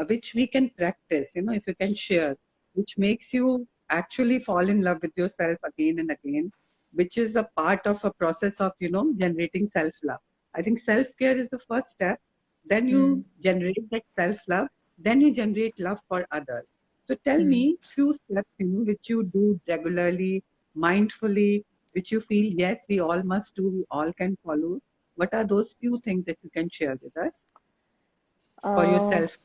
which we can practice, if you can share, which makes you actually fall in love with yourself again and again, which is a part of a process of, generating self love. I think self care is the first step. Then Hmm, you generate that self love. Then you generate love for others. So tell hmm. me few steps, which you do regularly, mindfully, which you feel, yes, we all must do, we all can follow. What are those few things that you can share with us for Uh, yourself,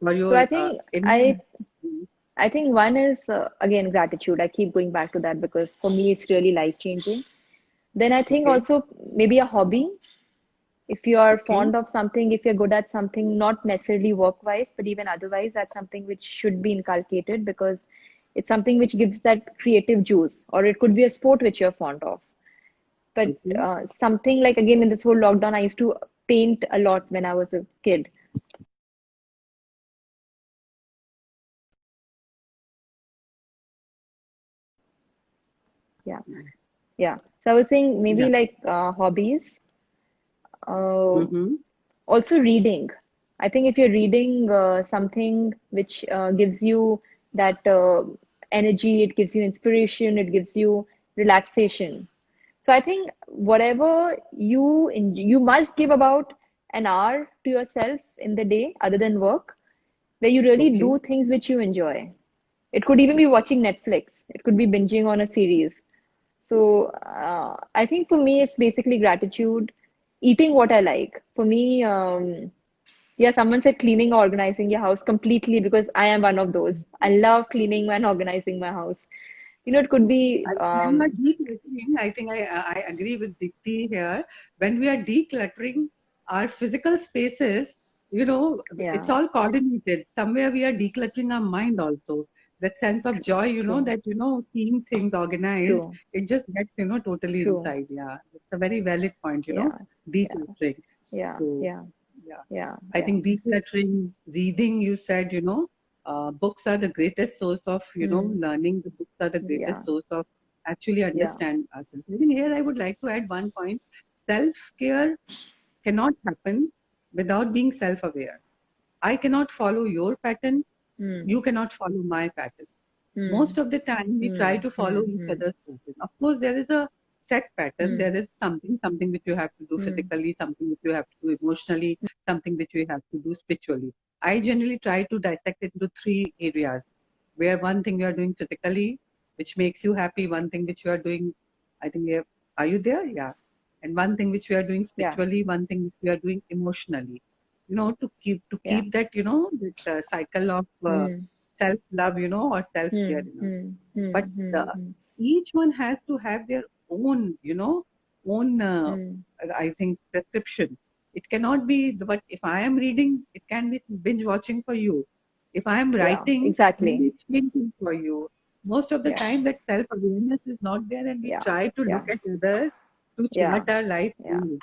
for so I your think inner? I think one is again gratitude. I keep going back to that because for me it's really life changing. Then I think Okay, also maybe a hobby. If you are okay, fond of something, if you're good at something, not necessarily work-wise, but even otherwise, that's something which should be inculcated because it's something which gives that creative juice, or it could be a sport which you're fond of. But okay. something like again in this whole lockdown, I used to paint a lot when I was a kid. Yeah, yeah. So I was saying maybe Yeah. like hobbies. Uh, Mm-hmm. Also reading. I think if you're reading something which gives you that energy, it gives you inspiration, it gives you relaxation. So I think whatever you must give about an hour to yourself in the day other than work, where you really Okay. do things which you enjoy. It could even be watching Netflix. It could be binging on a series. So I think for me, it's basically gratitude, eating what I like. For me, yeah, someone said cleaning or organizing your house completely because I am one of those. I love cleaning and organizing my house. It could be, When we are decluttering, I think I agree with Dipti here. When we are decluttering our physical spaces, it's yeah, all coordinated. Somewhere we are decluttering our mind also. That sense of joy, true, that, seeing things organized, true, it just gets, totally true. inside. Yeah. It's a very valid point, Yeah, yeah, decluttering. yeah, So, yeah, yeah. yeah, I yeah. think decluttering, reading, you said, books are the greatest source of, Hmm. learning. The books are the Yeah, greatest source of actually yeah. understand ourselves. I think here I would like to add one point. Self-care cannot happen without being self-aware. I cannot follow your pattern. Hmm. You cannot follow my pattern. Hmm. Most of the time we try Hmm. to follow Hmm. each Hmm. other's pattern. Of course, there is a set pattern. There Hmm. is something which you have to do Hmm. physically, something which you have to do emotionally, something which you have to do spiritually. I generally try to dissect it into three areas where one thing you are doing physically, which makes you happy, one thing which you are doing, I think are you there? Yeah. And one thing which we are doing Yeah, spiritually, one thing which we are doing emotionally. To yeah. keep that, that cycle of Hmm. self love, or self care, Hmm. Hmm. Hmm. but Hmm. Hmm. each one has to have their own, own, Hmm. I think, prescription. It cannot be what if I am reading, it can be binge watching for you. If I am Yeah, writing, maybe exactly. it's painting for you. Most of the Yeah, time, that self awareness is not there, and we yeah, try to yeah, look at others to Yeah. start our life Yeah. new.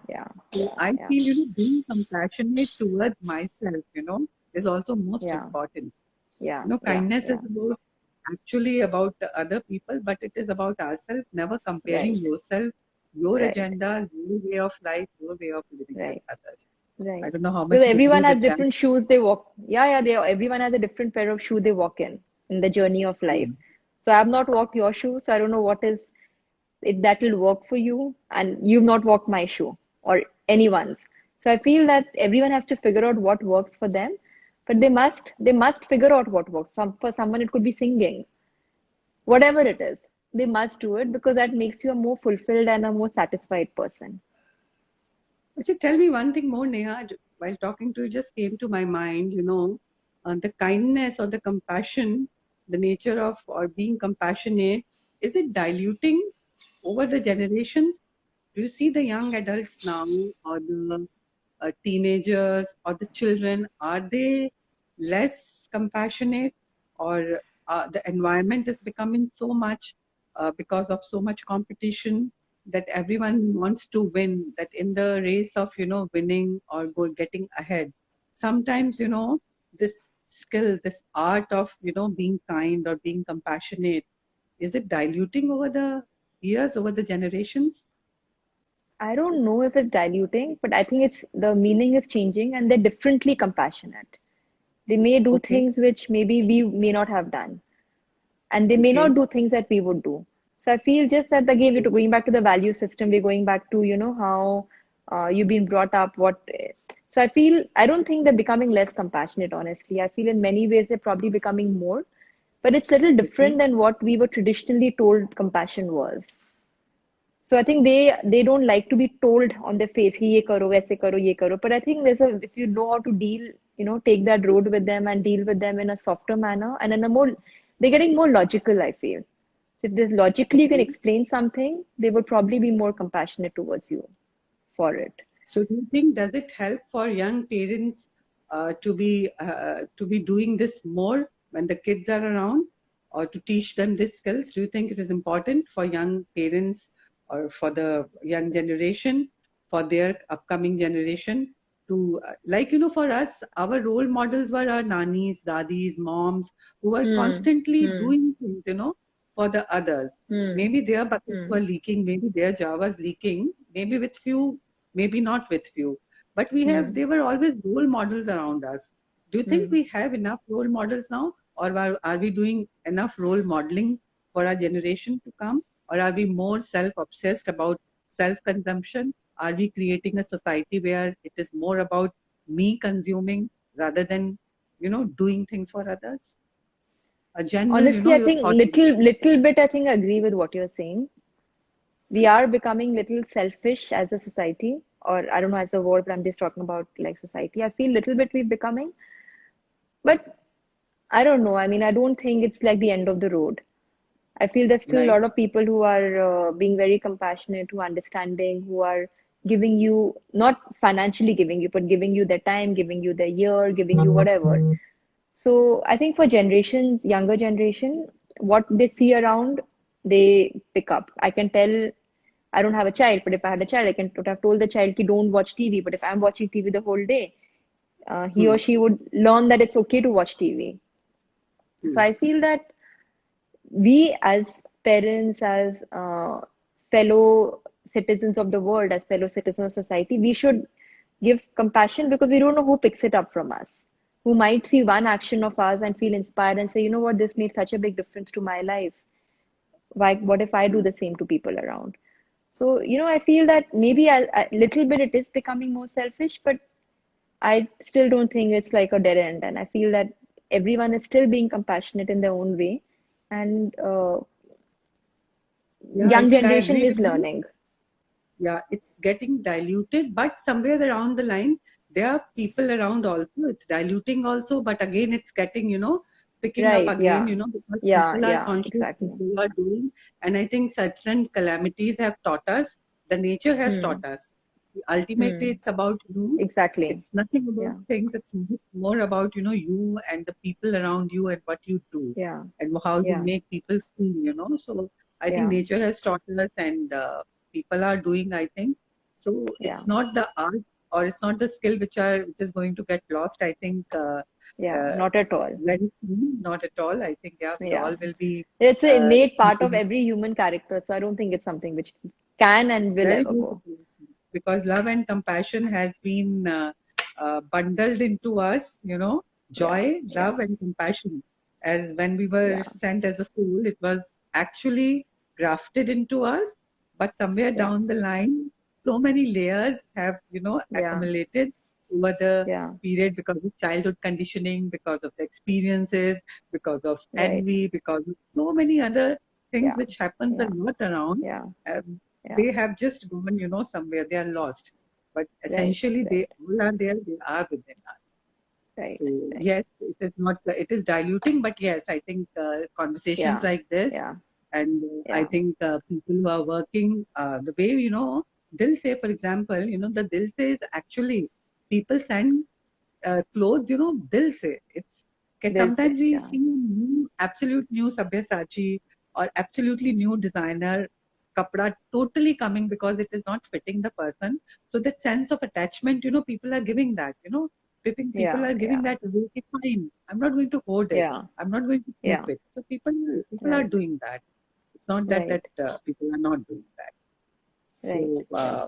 Yeah. So I Yeah. feel, being compassionate towards myself, is also most Yeah. important. Yeah. Yeah. Kindness is Yeah. actually about the other people, but it is about ourselves, never comparing Right. yourself, your Right. agenda, your way of life, your way of living with Right. others. I Right. don't know how much Because you agree everyone has with that. different shoes they walk. Yeah, yeah, everyone has a different pair of shoe they walk in the journey of life. Yeah. So I've not walked your shoes, so I don't know what is it that will work for you, and you've not walked my shoe or anyone's. So I feel that everyone has to figure out what works for them, but they must figure out what works. For someone it could be singing, whatever it is. They must do it because that makes you a more fulfilled and a more satisfied person. Actually, tell me one thing more, Neha. While talking to you, just came to my mind, the kindness or the compassion, the nature of or being compassionate, is it diluting over the generations? Do you see the young adults now or the teenagers or the children, are they less compassionate, or the environment is becoming so much because of so much competition that everyone wants to win, that in the race of winning or getting ahead, sometimes this skill, this art of being kind or being compassionate, is it diluting over the years, over the generations? I don't know if it's diluting, but I think it's the meaning is changing and they're differently compassionate. They may do Okay. things which maybe we may not have done, and they may not Okay. do things that we would do. So I feel just that again, we're going back to the value system, we're going back to, how you've been brought up, what. So I don't think they're becoming less compassionate, honestly. I feel in many ways they're probably becoming more, but it's a little Okay. different than what we were traditionally told compassion was. So I think they don't like to be told on their face, "Ki ye karo, waise karo, ye karo." But I think if you know how to deal, take that road with them and deal with them in a softer manner and in a more, they're getting more logical, I feel. So if there's logically you can Okay. explain something, they will probably be more compassionate towards you for it. So do you think, does it help for young parents to be doing this more when the kids are around, or to teach them these skills? Do you think it is important for young parents or for the young generation, for their upcoming generation to for us, our role models were our nannies, dadis, moms, who were Hmm. constantly Hmm. doing things, for the others. Hmm. Maybe their buckets Hmm. were leaking, maybe their jar was leaking, maybe with few, maybe not with few, but Hmm. they were always role models around us. Do you think Hmm. we have enough role models now, or are we doing enough role modeling for our generation to come, or are we more self-obsessed about self-consumption? Are we creating a society where it is more about me consuming rather than doing things for others? A general, Honestly, I your think thought on it. little bit I think I agree with what you're saying. We are becoming little selfish as a society, or I don't know as a word, but I'm just talking about like society. I feel little bit we're becoming, but I don't know. I mean, I don't think it's like the end of the road. I feel there's still a lot Right. of people who are being very compassionate, who are understanding, who are giving you, not financially giving you, but giving you their time, giving you their year, giving you whatever. So I think for generations, younger generation, what they see around, they pick up. I can tell I don't have a child, but if I had a child, I would have told the child, ki don't watch TV. But if I'm watching TV the whole day, he Hmm. or she would learn that it's okay to watch TV. So Hmm. I feel that we as parents, as fellow citizens of the world, as fellow citizens of society, we should give compassion because we don't know who picks it up from us, who might see one action of ours and feel inspired and say, you know what, this made such a big difference to my life. Why, what if I do Hmm. the same to people around? So, I feel that maybe a little bit it is becoming more selfish, but I still don't think it's like a dead end. And I feel that everyone is still being compassionate in their own way. And Yeah, I young think I generation agree is with you. learning. Yeah, it's getting diluted, but somewhere around the line, there are people around also. It's diluting also, but again, it's getting, picking up Right. again, Yeah. because Yeah. people are Yeah. conscious, Exactly. people are doing. And I think certain calamities have taught us, the nature has Hmm. taught us. Ultimately, Hmm. it's about, Exactly. it's nothing about Yeah. things, it's more about, you and the people around you and what you do Yeah. and how you Yeah. make people feel. So I think Yeah. nature has taught us, and people are doing, I think. So Yeah. it's not the art or it's not the skill which is going to get lost. I think Yeah. uh, Not at all. very soon, not at all. I think yeah, we Yeah. all will be It's an innate part of keeping every human character, so I don't think it's something which can and will very ever go. beautiful because love and compassion has been bundled into us. Yeah. Joy, Yeah. love, and compassion. As when we were Yeah. sent as a soul, it was actually grafted into us. But somewhere Yeah. down the line, so many layers have Yeah. accumulated over the Yeah. period because of childhood conditioning, because of the experiences, because of Right. envy, because of so many other things Yeah. which happens a Yeah. lot around. Yeah. Um, Yeah. they have just gone, somewhere. They are lost. But Right. essentially, they Right. all are there. They are within us. Right. So Right. yes, it is not. It is diluting, but yes, I think conversations Yeah. like this, Yeah. and I Yeah. think people who are working the way Dil Se, for example, the Dil Se is actually people send clothes, Dil Se. They'll say, Sometimes we yeah. see absolute new Sabyasachi or absolutely new designer kapda totally coming because it is not fitting the person. So that sense of attachment, people are giving that, people Yeah. are giving Yeah. that away. Okay, fine. I'm not going to hoard it. Yeah. I'm not going to keep Yeah. it. So people are Right. doing that. It's not that Right. people are not doing that. Right. So Right.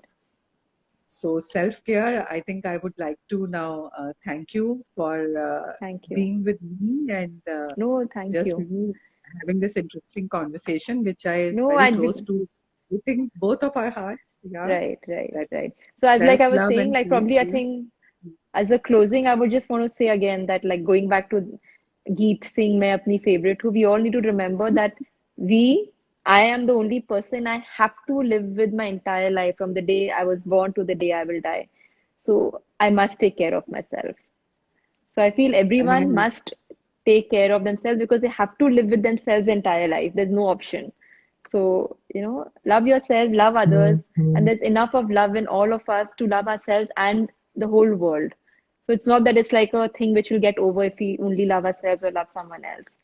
so self-care, I think I would like to now thank you for Thank you. being with me and No, thank just you. having this interesting conversation, which is No, very and close to, I think, both of our hearts. Yeah, right, right, that right. So as like I was self-love saying, and like probably I self-care. think as a closing, I would just want to say again that like going back to Geet Singh, my apni favorite, who we all need to remember that I am the only person I have to live with my entire life from the day I was born to the day I will die. So I must take care of myself. So I feel I think everyone must take care of themselves because they have to live with themselves the entire life. There's no option. So, love yourself, love others, and there's enough of love in all of us to love ourselves and the whole world. So it's not that it's like a thing which will get over if we only love ourselves or love someone else.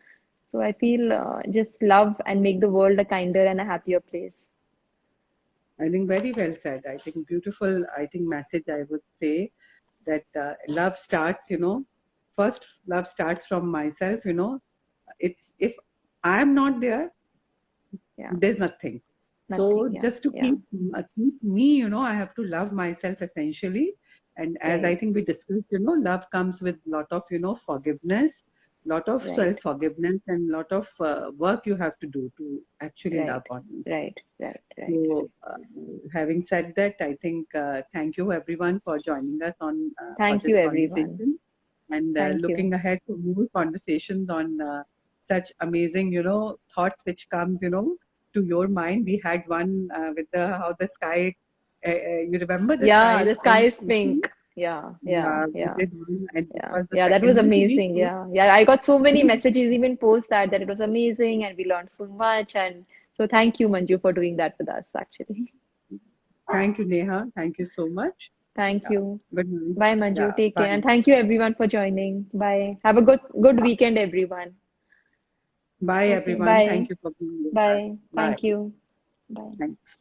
So I feel just love and make the world a kinder and a happier place. I think very well said. I think beautiful. I think message I would say that love starts. First love starts from myself. It's if I'm not there, Yeah, there's nothing. nothing. So Yeah, just to yeah, keep me, I have to love myself essentially. And as I right, think we discussed, love comes with lot of, forgiveness, lot of right, self-forgiveness and lot of work you have to do to actually love right, on yourself. right, right, right. So having said that, I think thank you everyone for joining us on for Thank you, this everyone. conversation and Thank looking you. ahead for more conversations on such amazing, thoughts which comes, to your mind. We had one with the how the sky. You remember the sky Yeah, the is sky pink? is pink. Yeah, yeah, Yeah, we yeah, did one, and it yeah, was the yeah. That was second one to be amazing. good. Yeah, yeah. I got so many messages, even post that it was amazing and we learned so much. And so thank you, Manju, for doing that with us, actually. Thank you, Neha. Thank you so much. Thank Yeah. you. Good night. Bye, Manju. Yeah. Take care. Bye. And thank you everyone for joining. Bye. Have a good weekend, everyone. Bye, Okay, everyone. Thank bye. you for being with Bye. us. Bye. Thank you. Bye. Thanks.